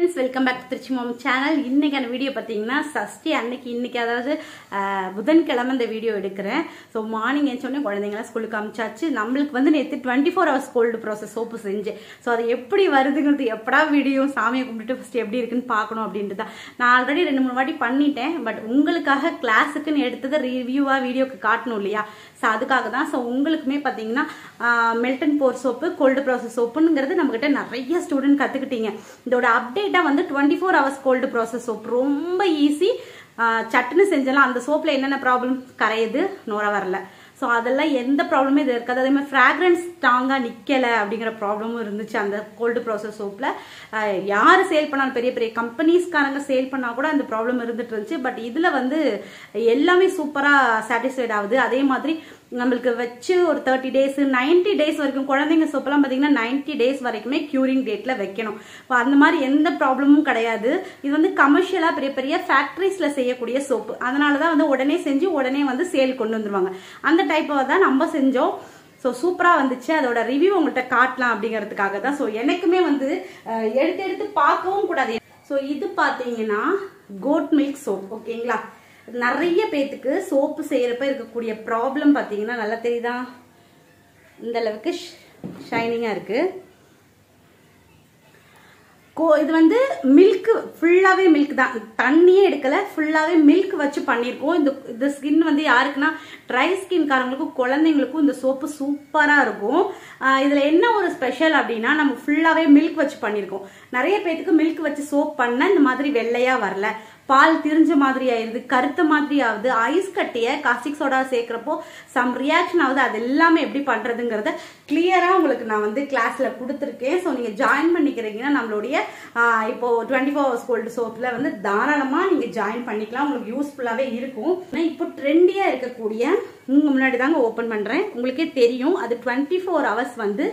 Welcome back to Trichy mom channel. இன்னைக்கான video பார்த்தீங்கன்னா சஷ்டி அன்னைக்கு இன்னைக்கு அதாவது புதன்கிழமை இந்த வீடியோ எடுக்கிறேன். ஸோ மார்னிங் எழுந்தோடனே குழந்தைங்களாம் ஸ்கூலுக்கு அமிச்சாச்சு. நம்மளுக்கு வந்து நேற்று 24 hours கோல்டு ப்ராசஸ் சோப்பு செஞ்சேன். ஸோ அது எப்படி வருதுங்கிறது எப்படா வீடியோ சாமியை கும்பிட்டுட்டு ஃபஸ்ட்டு எப்படி இருக்குன்னு பார்க்கணும் அப்படின்ட்டு தான். நான் ஆல்ரெடி 2-3 வாட்டி பண்ணிட்டேன். பட் உங்களுக்காக கிளாஸுக்குன்னு எடுத்ததை ரிவ்யூவாக வீடியோக்கு காட்டணும் இல்லையா? ஸோ அதுக்காக தான். ஸோ உங்களுக்குமே பார்த்தீங்கன்னா மெல்டன் போர் சோப்பு கோல்டு ப்ராசஸ் சோப்புங்கிறது நம்மகிட்ட நிறைய ஸ்டூடெண்ட் கற்றுக்கிட்டீங்க. இதோட அப்டேட்டாக வந்து 24 hours கோல்டு ப்ராசஸ் சோப் ரொம்ப ஈஸி. சட்டுன்னு செஞ்சலாம். அந்த சோப்பில் என்னென்ன ப்ராப்ளம் கரையுது, நோர வரல. ஸோ அதெல்லாம் எந்த ப்ராப்ளமே இது இருக்காது. அதே மாதிரி ஃப்ராக்ரன்ஸ் ஸ்ட்ராங்காக நிற்கலை அப்படிங்கிற ப்ராப்ளமும் இருந்துச்சு அந்த கோல்டு ப்ராசஸ் சோப்பில். யார் சேல் பண்ணாலும் பெரிய பெரிய கம்பெனிஸ்காரங்க சேல் பண்ணால் கூட அந்த ப்ராப்ளம் இருந்துட்டு இருந்துச்சு. பட் இதில் வந்து எல்லாமே சூப்பராக சாட்டிஸ்ஃபைட் ஆகுது. அதே மாதிரி நம்மளுக்கு வச்சு ஒரு 30 days 90 days வரைக்கும் குழந்தைங்க சோப்பெல்லாம் பார்த்தீங்கன்னா 90 days வரைக்குமே க்யூரிங் டேட்டில் வைக்கணும். இப்போ அந்த மாதிரி எந்த ப்ராப்ளமும் கிடையாது. இது வந்து கமர்ஷியலாக பெரிய பெரிய ஃபேக்ட்ரிஸில் செய்யக்கூடிய சோப்பு. அதனால தான் வந்து உடனே செஞ்சு உடனே வந்து சேல் கொண்டு வந்துருவாங்க. அந்த டைப்பை தான் நம்ம செஞ்சோம். ஸோ சூப்பராக வந்துச்சு. அதோட ரிவ்யூ உங்கள்கிட்ட காட்டலாம் அப்படிங்கிறதுக்காக தான். ஸோ எனக்குமே வந்து எடுத்து பார்க்கவும் கூடாது. ஸோ இது பார்த்தீங்கன்னா கோட் மில்க் சோப். ஓகேங்களா? நிறைய பேத்துக்கு சோப்பு செய்யறப்ப இருக்கக்கூடிய ப்ராப்ளம் பார்த்தீங்கன்னா நல்லா தெரியுதா? இந்த அளவுக்கு ஷைனிங்காக இருக்கு. இது வந்து மில்க், ஃபுல்லாகவே மில்க் தான், தண்ணியே எடுக்கலை, ஃபுல்லாகவே மில்க் வச்சு பண்ணியிருக்கோம். இந்த ஸ்கின் வந்து யாருக்குன்னா ட்ரை ஸ்கின்காரங்களுக்கும் குழந்தைங்களுக்கும் இந்த சோப்பு சூப்பராக இருக்கும். இதில் என்ன ஒரு ஸ்பெஷல் அப்படின்னா நம்ம ஃபுல்லாகவே மில்க் வச்சு பண்ணியிருக்கோம். நிறைய பேத்துக்கு மில்க் வச்சு சோப் பண்ண இந்த மாதிரி வெள்ளையாக வரல, பால் திரிஞ்ச மாதிரி ஆயிருது, கருத்த மாதிரி ஆகுது, ஐஸ் கட்டிய காஸ்டிக் சோடா சேர்க்கிறப்போ சம் ரியாக்ஷன் ஆகுது. அது எல்லாமே எப்படி பண்றதுங்கிறத கிளியரா உங்களுக்கு நான் வந்து கிளாஸ்ல கொடுத்துருக்கேன். ஸோ நீங்க ஜாயின் பண்ணிக்கிறீங்கன்னா நம்மளுடைய இப்போ 24 hours கோல்டு சோப்ல வந்து தாராளமா நீங்க ஜாயின் பண்ணிக்கலாம். உங்களுக்கு யூஸ்ஃபுல்லாவே இருக்கும். இப்போ ட்ரெண்டியா இருக்கக்கூடிய உங்க முன்னாடி தாங்க ஓபன் பண்றேன். உங்களுக்கே தெரியும் அது 24 hours வந்து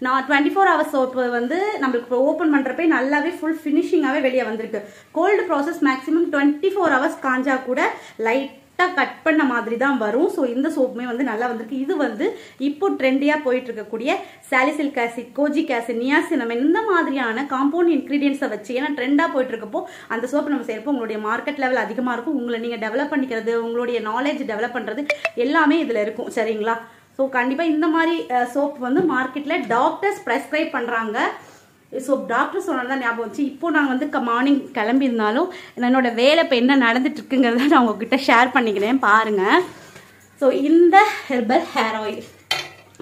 நான் 24 hours சோப்பு வந்து நம்மளுக்கு ஓப்பன் பண்ணுறப்ப நல்லாவே ஃபுல் ஃபினிஷிங்காகவே வெளியே வந்திருக்கு. கோல்டு ப்ராசஸ் மேக்ஸிமம் 24 hours காஞ்சா கூட லைட்டாக கட் பண்ண மாதிரி தான் வரும். ஸோ இந்த சோப்புமே வந்து நல்லா வந்திருக்கு. இது வந்து இப்போ ட்ரெண்டியாக போயிட்டு இருக்கக்கூடிய சாலிசிலிக் ஆசிட், கோஜிக் ஆசிட், நியாசினமைன் இந்த மாதிரியான காம்பவுண்ட் இன்க்ரீடியன்ஸை வச்சு, ஏன்னா ட்ரெண்டாக போயிட்டு இருக்கப்போ அந்த சோப்பு நம்ம செய்யறப்போ உங்களுடைய மார்க்கெட் லெவல் அதிகமாக இருக்கும். உங்களை நீங்கள் டெவலப் பண்ணிக்கிறது, உங்களுடைய நாலேஜ் டெவலப் பண்ணுறது எல்லாமே இதில் இருக்கும். சரிங்களா? ஸோ கண்டிப்பாக இந்த மாதிரி சோப் வந்து மார்க்கெட்டில் டாக்டர்ஸ் ப்ரெஸ்கிரைப் பண்ணுறாங்க. ஸோ டாக்டர் சொன்னதான் ஞாபகம் வச்சு இப்போ நான் வந்து மார்னிங் கிளம்பியிருந்தாலும் என்னோட வேலை இப்போ என்ன நடந்துட்டு இருக்குங்கிறத நான் உங்ககிட்ட ஷேர் பண்ணிக்கிறேன் பாருங்கள். ஸோ இந்த ஹெர்பல் ஹேர் ஆயில்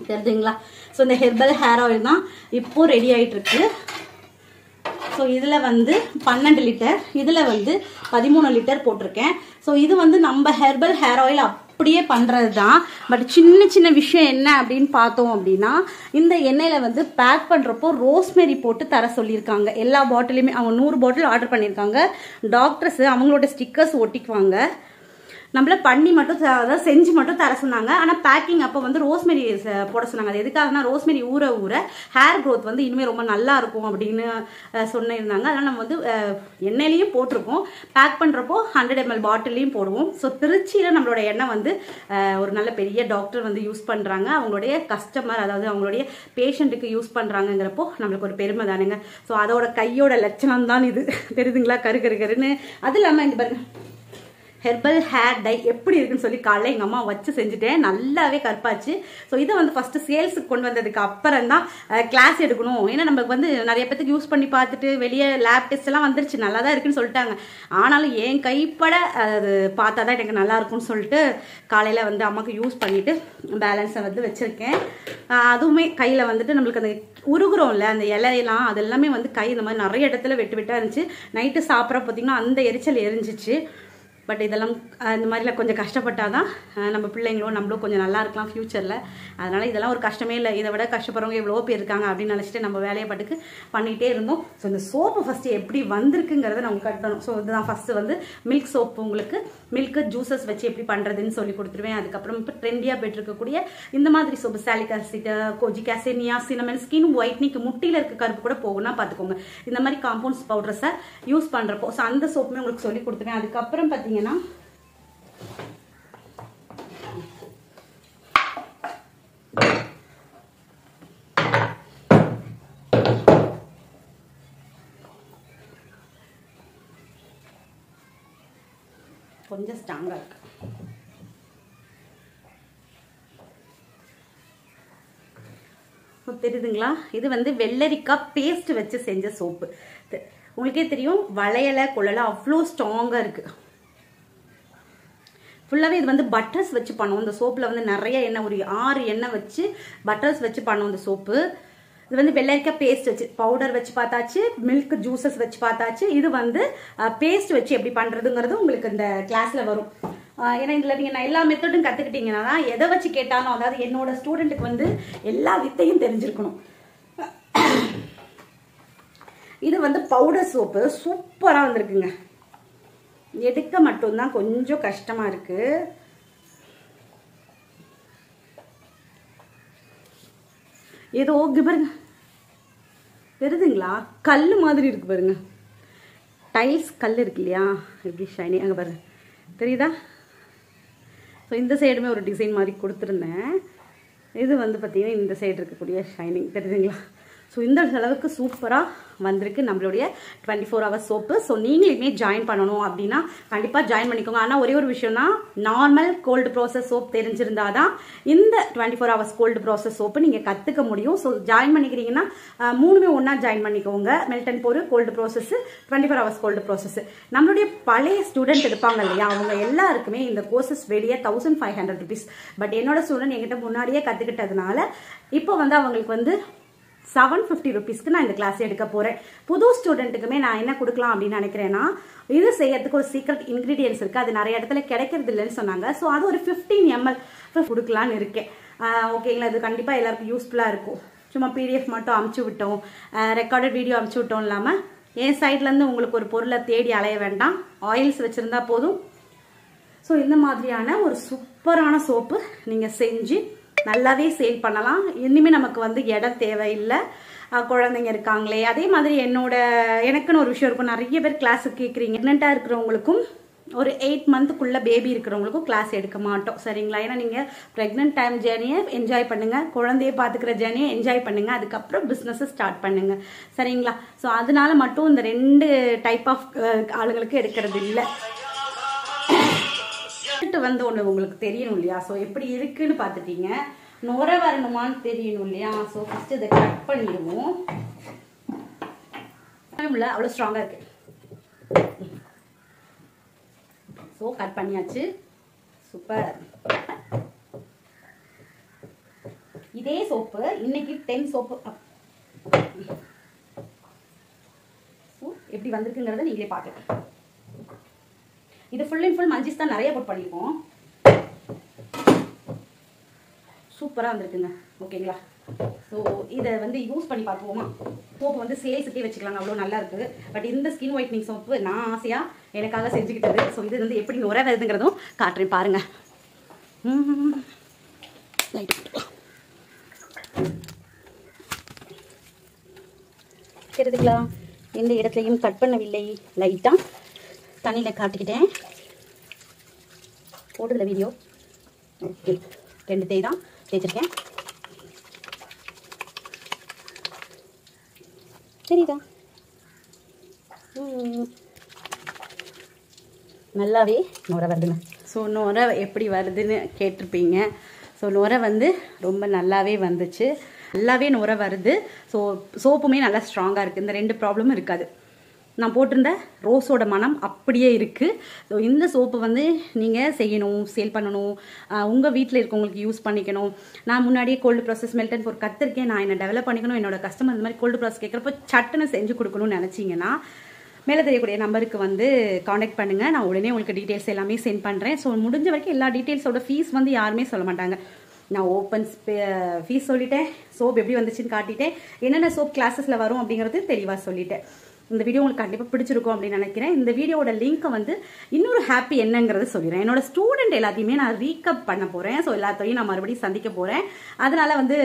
தெரியுதுங்களா? ஸோ இந்த ஹெர்பல் ஹேர் ஆயில் தான் இப்போது ரெடி ஆகிட்டு இருக்கு. ஸோ இதில் வந்து 12 லிட்டர், இதில் வந்து 13 லிட்டர் போட்டிருக்கேன். ஸோ இது வந்து நம்ம ஹெர்பல் ஹேர் ஆயில் அப்படியே பண்ணுறது தான். பட் சின்ன சின்ன விஷயம் என்ன அப்படின்னு பார்த்தோம் அப்படின்னா, இந்த எண்ணெயில் வந்து பேக் பண்ணுறப்போ ரோஸ்மெரி போட்டு தர சொல்லியிருக்காங்க. எல்லா பாட்டிலையுமே அவங்க 100 பாட்டில் ஆர்டர் பண்ணியிருக்காங்க. டாக்டர்ஸ் அவங்களோட ஸ்டிக்கர்ஸ் ஒட்டிக்குவாங்க. நம்மள பண்ணி மட்டும் அதாவது செஞ்சு மட்டும் தர சொன்னாங்க. ஆனால் பேக்கிங் அப்போ வந்து ரோஸ்மெரி போட சொன்னாங்க. அது எதுக்காகனா ரோஸ்மெரி ஊற ஊற ஹேர் க்ரோத் வந்து இனிமேல் ரொம்ப நல்லா இருக்கும் அப்படின்னு சொன்னிருந்தாங்க. அதனால் நம்ம வந்து எண்ணெயிலையும் போட்டிருக்கோம். பேக் பண்ணுறப்போ 100 ml பாட்டிலையும் போடுவோம். ஸோ திருச்சியில் நம்மளோட எண்ணெய் வந்து ஒரு நல்ல பெரிய டாக்டர் வந்து யூஸ் பண்ணுறாங்க. அவங்களுடைய கஸ்டமர் அதாவது அவங்களுடைய பேஷண்ட்டுக்கு யூஸ் பண்ணுறாங்கிறப்போ நம்மளுக்கு ஒரு பெருமை தானுங்க. ஸோ அதோட கையோட லட்சணம் தான் இது. தெரியுதுங்களா? கருன்னு. அது இல்லாமல் இங்கே பாருங்க, ஹெர்பல் ஹேர் டை எப்படி இருக்குன்னு சொல்லி காலைல எங்கள் அம்மா வச்சு செஞ்சுட்டேன். நல்லாவே கற்பாச்சு. ஸோ இதை வந்து ஃபஸ்ட்டு சேல்ஸுக்கு கொண்டு வந்ததுக்கு அப்புறம் தான் கிளாஸ் எடுக்கணும். ஏன்னா நம்மளுக்கு வந்து நிறைய பேத்துக்கு யூஸ் பண்ணி பார்த்துட்டு வெளியே லேப் டெஸ்ட் எல்லாம் வந்துருச்சு, நல்லா தான் இருக்குன்னு சொல்லிட்டாங்க. ஆனாலும் என் கைப்பட அது பார்த்தா தான் எனக்கு நல்லா இருக்கும்னு சொல்லிட்டு காலையில் வந்து அம்மாவுக்கு யூஸ் பண்ணிவிட்டு பேலன்ஸை வந்து வச்சுருக்கேன். அதுவுமே கையில் வந்துட்டு நம்மளுக்கு அந்த உருகுறோம்ல அந்த இலையெல்லாம் அது எல்லாமே வந்து கை இந்த மாதிரி நிறைய இடத்துல வெட்டு வெட்டாக இருந்துச்சு. நைட்டு சாப்பிட்ற பார்த்தீங்கன்னா அந்த எரிச்சல் எரிஞ்சிச்சு. பட் இதெல்லாம் இந்த மாதிரிலாம் கொஞ்சம் கஷ்டப்பட்டால் தான் நம்ம பிள்ளைங்களோ நம்மளோ கொஞ்சம் நல்லா இருக்கலாம் ஃப்யூச்சரில். அதனால் இதெல்லாம் ஒரு கஷ்டமே இல்லை. இதை விட கஷ்டப்படுறவங்க எவ்வளோ பேர் இருக்காங்க அப்படின்னு நினச்சிட்டு நம்ம வேலையை பாட்டுக்கு பண்ணிகிட்டே இருந்தோம். ஸோ இந்த சோப்பு ஃபஸ்ட்டு எப்படி வந்திருக்குங்கிறத நம்ம கட்டணும். ஸோ இதுதான் ஃபஸ்ட்டு வந்து மில்க் சோப்பு. உங்களுக்கு மில்க்கு ஜூஸஸ் வச்சு எப்படி பண்ணுறதுன்னு சொல்லி கொடுத்துருவேன். அதுக்கப்புறம் இப்போ ட்ரெண்டியாக போய்ட்டுருக்கக்கூடிய இந்த மாதிரி சோப்பு சாலிக் acid, kojic acid, niacinamide, skin ஒயிட்னிக்கு முட்டியில் இருக்க கருப்பு கூட போகும்னா பார்த்துக்கோங்க. இந்த மாதிரி காம்பவுண்ட்ஸ் பவுடர்ஸை யூஸ் பண்ணுறப்போ ஸோ அந்த சோப்புமே உங்களுக்கு சொல்லி கொடுத்துருவேன். அதுக்கப்புறம் பார்த்தீங்கன்னா கொஞ்சம் ஸ்ட்ராங்காக இருக்கு. தெரியுதுங்களா? இது வந்து வெள்ளரிக்காய் பேஸ்ட் வச்சு செஞ்ச சோப்பு. உங்களுக்கே தெரியும், வளையலை கொள்ளலை அவ்வளோ ஸ்ட்ராங்காக இருக்குது. ஃபுல்லாகவே இது வந்து பட்டர்ஸ் வச்சு பண்ணுவோம். இந்த சோப்பில் வந்து நிறைய எண்ணெய், ஒரு 6 எண்ணெய் வச்சு பட்டர்ஸ் வச்சு பண்ணுவோம் இந்த சோப்பு. இது வந்து வெள்ளரிக்காய் பேஸ்ட் வச்சு, பவுடர் வச்சு பார்த்தாச்சு, மில்க் ஜூசஸ் வச்சு பார்த்தாச்சு. இது வந்து பேஸ்ட் வச்சு எப்படி பண்ணுறதுங்கிறது உங்களுக்கு இந்த கிளாஸில் வரும். ஏன்னா இதில் நீங்கள் நான் எல்லா மெத்தடும் கற்றுக்கிட்டீங்கன்னா எதை வச்சு கேட்டாலும், அதாவது என்னோட ஸ்டூடெண்ட்டுக்கு வந்து எல்லா வித்தையும் தெரிஞ்சிருக்கணும். இது வந்து பவுடர் சோப்பு சூப்பராக வந்திருக்குங்க. எடுக்க மட்டும்தான் கொஞ்சம் கஷ்டமா இருக்கு. ஏதோ பாருங்க, தெரியுதுங்களா? கல் மாதிரி இருக்கு பாருங்க, டைல்ஸ் கல் இருக்கு இல்லையா, எப்படி ஷைனிங். அங்கே பாருங்க, தெரியுதா? ஸோ இந்த சைடுமே ஒரு டிசைன் மாதிரி கொடுத்துருந்தேன். இது வந்து பார்த்தீங்கன்னா இந்த சைடு இருக்கக்கூடிய ஷைனிங் தெரியுதுங்களா? ஸோ இந்த அளவுக்கு சூப்பராக வந்திருக்கு நம்மளுடைய 24 hours சோப்பு. ஸோ நீங்களுமே ஜாயின் பண்ணணும் அப்படின்னா கண்டிப்பாக ஜாயின் பண்ணிக்கோங்க. ஆனால் ஒரே ஒரு விஷயம் தான், நார்மல் கோல்டு ப்ராசஸ் சோப் தெரிஞ்சிருந்தா தான் இந்த 24 hours கோல்டு ப்ராசஸ் சோப்பு நீங்கள் கற்றுக்க முடியும். ஸோ ஜாயின் பண்ணிக்கிறீங்கன்னா 3மே ஒன்றா ஜாயின் பண்ணிக்கோங்க. Melt and pour cold process, 24 hours cold process. நம்மளுடைய பழைய ஸ்டூடெண்ட் இருப்பாங்க இல்லையா, அவங்க எல்லாருக்குமே இந்த கோர்சஸ் வெளியே 1500 rupees. பட் என்னோட ஸ்டூடெண்ட் என்கிட்ட முன்னாடியே கற்றுக்கிட்டதுனால இப்போ வந்து அவங்களுக்கு வந்து 750 rupeesக்கு நான் இந்த கிளாஸ் எடுக்க போறேன். புது ஸ்டூடெண்ட்டுக்குமே நான் என்ன கொடுக்கலாம் அப்படின்னு நினைக்கிறேன்னா, இது செய்யறதுக்கு ஒரு சீக்ரெட் இன்கிரீடியன்ஸ் இருக்கு, அது நிறைய இடத்துல கிடைக்கிறது இல்லைன்னு சொன்னாங்க. ஸோ அது ஒரு 15 ml கொடுக்கலான்னு இருக்கேன். ஓகேங்களா? இது கண்டிப்பா எல்லாருக்கும் யூஸ்ஃபுல்லா இருக்கும். சும்மா PDF மட்டும் அமுச்சு விட்டோம், ரெக்கார்டட் வீடியோ அமுச்சு விட்டோம் இல்லாம என் சைட்ல இருந்து உங்களுக்கு ஒரு பொருளை தேடி அலைய வேண்டாம், ஆயில்ஸ் வச்சிருந்தா போதும். ஸோ இந்த மாதிரியான ஒரு சூப்பரான சோப்பு நீங்க செஞ்சு நல்லாவே சேல் பண்ணலாம். இனிமே நமக்கு வந்து இடம் தேவையில்லை. குழந்தைங்க இருக்காங்களே, அதே மாதிரி எனக்குன்னு ஒரு விஷயம் இருக்கும். நிறைய பேர் கிளாஸுக்கு கேட்குறீங்க. ப்ரெக்னெண்ட்டாக இருக்கிறவங்களுக்கும் ஒரு 8 monthக்குள்ள பேபி இருக்கிறவங்களுக்கும் கிளாஸ் எடுக்க மாட்டோம், சரிங்களா? ஏன்னா நீங்கள் ப்ரெக்னென்ட் டைம் ஜேர்னியை என்ஜாய் பண்ணுங்க, குழந்தைய பார்த்துக்கிற ஜேர்னியை என்ஜாய் பண்ணுங்க, அதுக்கப்புறம் பிஸ்னஸை ஸ்டார்ட் பண்ணுங்க, சரிங்களா? ஸோ அதனால மட்டும் இந்த 2 டைப் ஆஃப் ஆளுங்களுக்கு எடுக்கிறது இல்லை. வந்து ஒன்று உங்களுக்கு தெரியணும் இல்லையா? ஸோ எப்படி இருக்குன்னு பார்த்துட்டீங்க, நுர வரணுமான்னு தெரியணும் இல்லையா? ஸோ ஃபர்ஸ்ட் இதை கட் பண்ணிடுவோம். அவ்வளோ ஸ்ட்ராங்காக இருக்கு. ஸோ கட் பண்ணியாச்சு. சூப்பர். இதே சோப்பு இன்னைக்கு 10 சோப்பு எப்படி வந்திருக்குங்கிறத நீங்களே பார்க்கலாம். இது ஃபுல் அண்ட் ஃபுல் மஞ்சிஸ் தான் நிறைய போட் பண்ணியிருக்கோம். சூப்பராக வந்திருக்குங்க. ஓகேங்களா? ஸோ இதை வந்து யூஸ் பண்ணி பார்த்துவோமா? சோப்பு வந்து சேல்ஸுக்கே வச்சுக்கலாங்க, அவ்வளோ நல்லா இருக்குது. பட் இந்த ஸ்கின் ஒயிட்னிங் சோப்பு நான் ஆசையாக எனக்காக செஞ்சுக்கிட்டது. ஸோ இது வந்து எப்படி நுர வருதுங்கிறதும் காட்டுறேன் பாருங்க. தெரியுதுங்களா? எந்த இடத்துலையும் கட் பண்ணவில்லை, லைட்டாக தண்ணியில் காட்டிக்கிட்டேன். போடுதல வீடியோ. ஓகே, 2 தேய் தான் தேய்ச்சிருக்கேன். சரிதா? நல்லாவே நுர வருதுங்க. ஸோ நுர எப்படி வருதுன்னு கேட்டிருப்பீங்க. ஸோ நுர வந்து ரொம்ப நல்லாவே வந்துச்சு, நல்லாவே நுர வருது. ஸோ சோப்புமே நல்லா ஸ்ட்ராங்காக இருக்குது, இந்த 2 ப்ராப்ளமும் இருக்காது. நான் போட்டிருந்த ரோஸோட மனம் அப்படியே இருக்குது. ஸோ இந்த சோப்பு வந்து நீங்கள் செய்யணும், சேல் பண்ணணும், உங்கள் வீட்டில் இருக்கவங்களுக்கு யூஸ் பண்ணிக்கணும். நான் முன்னாடியே கோல்டு ப்ராசஸ் மெல்டன் போர் கற்றுருக்கேன், நான் என்ன டெவலப் பண்ணிக்கணும், என்னோட கஸ்டமர் இந்த மாதிரி கோல்டு ப்ராசஸ் கேட்குறப்போ சட்டுன்னு செஞ்சு கொடுக்கணும்னு நினச்சிங்கன்னா மேலே தெரியக்கூடிய நம்பருக்கு வந்து காண்டாக்ட் பண்ணுங்கள். நான் உடனே உங்களுக்கு டீட்டெயில்ஸ் எல்லாமே சென்ட் பண்ணுறேன். ஸோ முடிஞ்ச வரைக்கும் எல்லா டீட்டெயில்ஸோட ஃபீஸ் வந்து யாருமே சொல்ல மாட்டாங்க. நான் ஓப்பன் ஃபீஸ் சொல்லிட்டேன், சோப் எப்படி வந்துச்சுன்னு காட்டிட்டேன், என்னென்ன சோப் கிளாஸஸில் வரும் அப்படிங்கிறது தெளிவாக சொல்லிட்டேன். இந்த வீடியோ உங்களுக்கு கண்டிப்பாக பிடிச்சிருக்கும் அப்படின்னு நினைக்கிறேன். இந்த வீடியோட லிங்க்கை வந்து இன்னொரு ஹாப்பி என்னங்கிறத சொல்லிடுறேன். என்னோட ஸ்டூடெண்ட் எல்லாத்தையுமே நான் ரீகப் பண்ண போகிறேன். ஸோ எல்லாத்தையும் நான் மறுபடியும் சந்திக்க போகிறேன். அதனால வந்து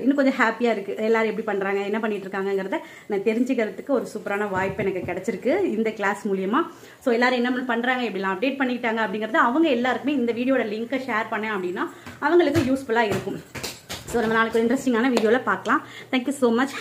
இன்னும் கொஞ்சம் ஹாப்பியாக இருக்குது. எல்லாரும் எப்படி பண்ணுறாங்க, என்ன பண்ணிட்டு இருக்காங்கிறத நான் தெரிஞ்சுக்கிறதுக்கு ஒரு சூப்பரான வாய்ப்பு எனக்கு கிடைச்சிருக்கு இந்த கிளாஸ் மூலியமா. ஸோ எல்லாரும் என்ன பண்ணுறாங்க, எப்படிலாம் அப்டேட் பண்ணிக்கிட்டாங்க அப்படிங்கிறது அவங்க எல்லாருக்குமே இந்த வீடியோட லிங்க்கை ஷேர் பண்ணேன் அப்படின்னா அவங்களுக்கு யூஸ்ஃபுல்லாக இருக்கும். ஸோ நம்ம நாளைக்கு ஒரு இன்ட்ரெஸ்டிங்கான வீடியோவில் பார்க்கலாம். Thank you so much.